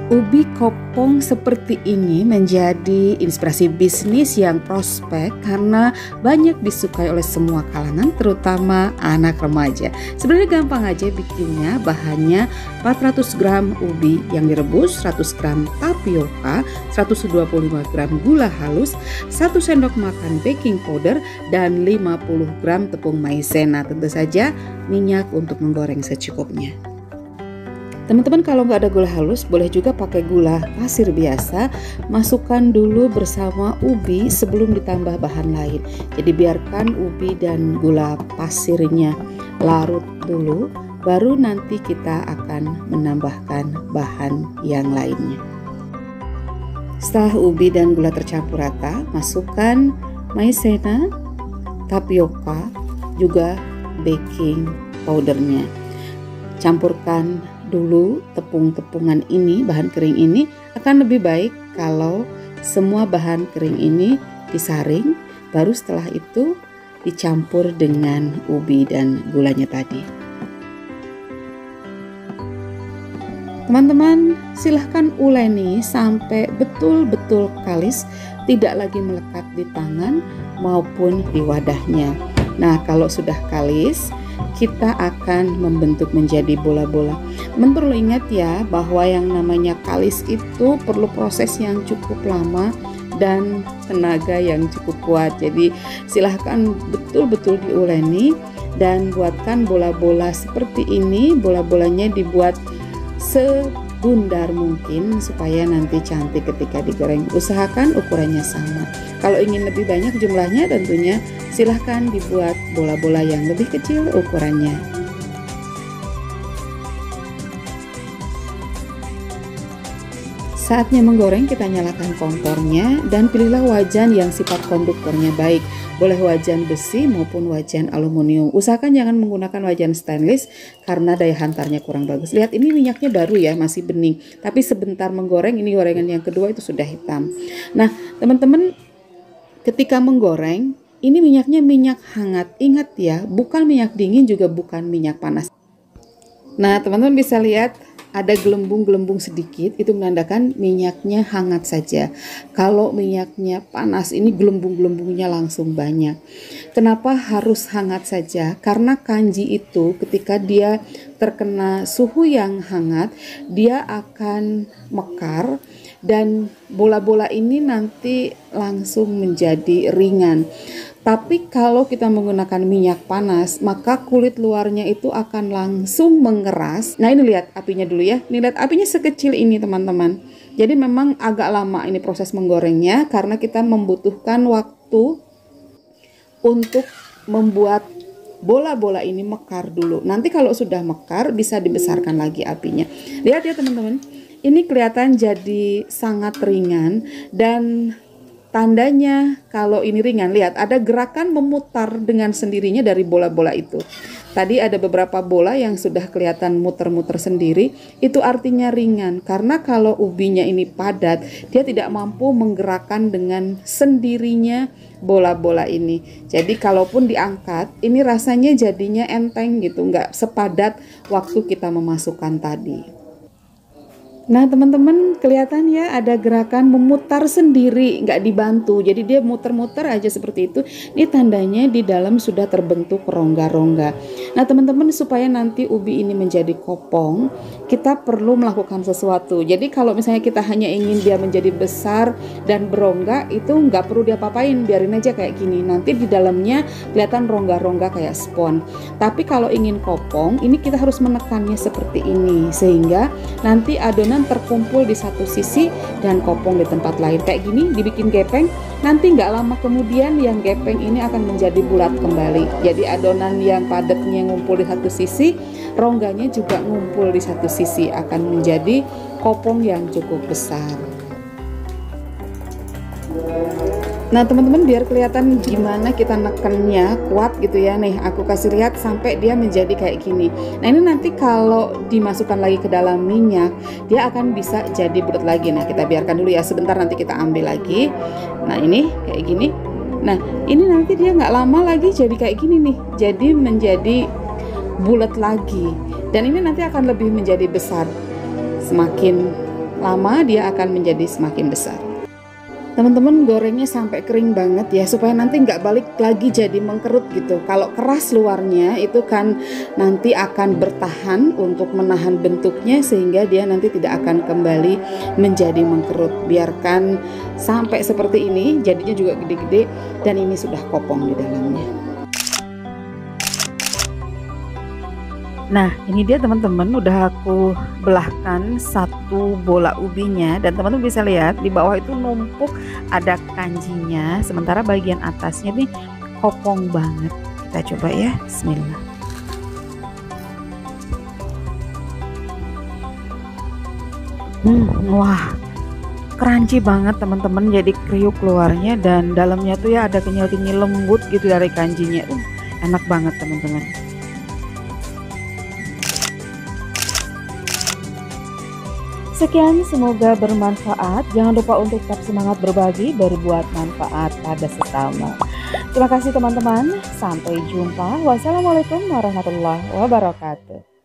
Ubi kopong seperti ini menjadi inspirasi bisnis yang prospek karena banyak disukai oleh semua kalangan, terutama anak remaja. Sebenarnya gampang aja bikinnya, bahannya 400 gram ubi yang direbus, 100 gram tapioka, 125 gram gula halus, 1 sendok makan baking powder, dan 50 gram tepung maizena. Tentu saja minyak untuk menggoreng secukupnya. Teman-teman, kalau nggak ada gula halus boleh juga pakai gula pasir biasa. Masukkan dulu bersama ubi sebelum ditambah bahan lain. Jadi biarkan ubi dan gula pasirnya larut dulu, baru nanti kita akan menambahkan bahan yang lainnya. Setelah ubi dan gula tercampur rata, masukkan maizena, tapioka, juga baking powdernya. Campurkan dulu tepung-tepungan ini, bahan kering ini. Akan lebih baik kalau semua bahan kering ini disaring, baru setelah itu dicampur dengan ubi dan gulanya tadi. Teman-teman, silahkan uleni sampai betul-betul kalis, tidak lagi melekat di tangan maupun di wadahnya. Nah, kalau sudah kalis, kita akan membentuk menjadi bola-bola. Teman perlu ingat ya, bahwa yang namanya kalis itu perlu proses yang cukup lama dan tenaga yang cukup kuat. Jadi silahkan betul-betul diuleni dan buatkan bola-bola seperti ini. Bola-bolanya dibuat sebundar mungkin supaya nanti cantik ketika digoreng. Usahakan ukurannya sama. Kalau ingin lebih banyak jumlahnya, tentunya silahkan dibuat bola-bola yang lebih kecil ukurannya. Saatnya menggoreng, kita nyalakan kompornya dan pilihlah wajan yang sifat konduktornya baik. Boleh wajan besi maupun wajan aluminium. Usahakan jangan menggunakan wajan stainless karena daya hantarnya kurang bagus. Lihat, ini minyaknya baru ya, masih bening. Tapi sebentar menggoreng, ini gorengan yang kedua itu sudah hitam. Nah, teman-teman, ketika menggoreng, ini minyaknya minyak hangat. Ingat ya, bukan minyak dingin, juga bukan minyak panas. Nah, teman-teman bisa lihat ada gelembung-gelembung sedikit, itu menandakan minyaknya hangat saja. Kalau minyaknya panas, ini gelembung-gelembungnya langsung banyak. Kenapa harus hangat saja? Karena kanji itu ketika dia terkena suhu yang hangat, dia akan mekar dan bola-bola ini nanti langsung menjadi ringan. Tapi kalau kita menggunakan minyak panas, maka kulit luarnya itu akan langsung mengeras. Nah, ini lihat apinya dulu ya. Ini lihat apinya sekecil ini, teman-teman. Jadi memang agak lama ini proses menggorengnya karena kita membutuhkan waktu untuk membuat bola-bola ini mekar dulu. Nanti kalau sudah mekar bisa dibesarkan lagi apinya. Lihat ya, teman-teman. Ini kelihatan jadi sangat ringan dan tandanya kalau ini ringan, lihat ada gerakan memutar dengan sendirinya dari bola-bola itu. Tadi ada beberapa bola yang sudah kelihatan muter-muter sendiri, itu artinya ringan. Karena kalau ubinya ini padat, dia tidak mampu menggerakkan dengan sendirinya bola-bola ini. Jadi kalaupun diangkat, ini rasanya jadinya enteng gitu, nggak sepadat waktu kita memasukkan tadi. Nah, teman-teman, kelihatan ya ada gerakan memutar sendiri, nggak dibantu. Jadi dia muter-muter aja seperti itu. Ini tandanya di dalam sudah terbentuk rongga-rongga. Nah, teman-teman, supaya nanti ubi ini menjadi kopong, kita perlu melakukan sesuatu. Jadi kalau misalnya kita hanya ingin dia menjadi besar dan berongga, itu nggak perlu diapa-apain, biarin aja kayak gini. Nanti di dalamnya kelihatan rongga-rongga kayak spons. Tapi kalau ingin kopong, ini kita harus menekannya seperti ini, sehingga nanti adonan terkumpul di satu sisi dan kopong di tempat lain. Kayak gini dibikin gepeng, nanti nggak lama kemudian yang gepeng ini akan menjadi bulat kembali. Jadi adonan yang padatnya ngumpul di satu sisi, rongganya juga ngumpul di satu sisi, akan menjadi kopong yang cukup besar. Nah, teman-teman, biar kelihatan gimana kita nekennya kuat gitu ya. Nih, aku kasih lihat sampai dia menjadi kayak gini. Nah, ini nanti kalau dimasukkan lagi ke dalam minyak, dia akan bisa jadi bulat lagi. Nah, kita biarkan dulu ya, sebentar nanti kita ambil lagi. Nah, ini kayak gini. Nah, ini nanti dia nggak lama lagi jadi kayak gini nih. Jadi menjadi bulat lagi. Dan ini nanti akan lebih menjadi besar. Semakin lama dia akan menjadi semakin besar. Teman-teman gorengnya sampai kering banget ya, supaya nanti nggak balik lagi jadi mengkerut gitu. Kalau keras luarnya itu kan nanti akan bertahan untuk menahan bentuknya, sehingga dia nanti tidak akan kembali menjadi mengkerut. Biarkan sampai seperti ini, jadinya juga gede-gede dan ini sudah kopong di dalamnya. Nah, ini dia teman-teman, udah aku belahkan satu bola ubinya, dan teman-teman bisa lihat di bawah itu numpuk ada kanjinya, sementara bagian atasnya nih kopong banget. Kita coba ya, bismillah. Wah, crunchy banget teman-teman, jadi kriuk keluarnya dan dalamnya tuh ya ada kenyal-kenyal lembut gitu dari kanjinya. Enak banget teman-teman. Sekian, semoga bermanfaat. Jangan lupa untuk tetap semangat berbagi, berbuat manfaat pada sesama. Terima kasih teman-teman. Sampai jumpa. Wassalamualaikum warahmatullahi wabarakatuh.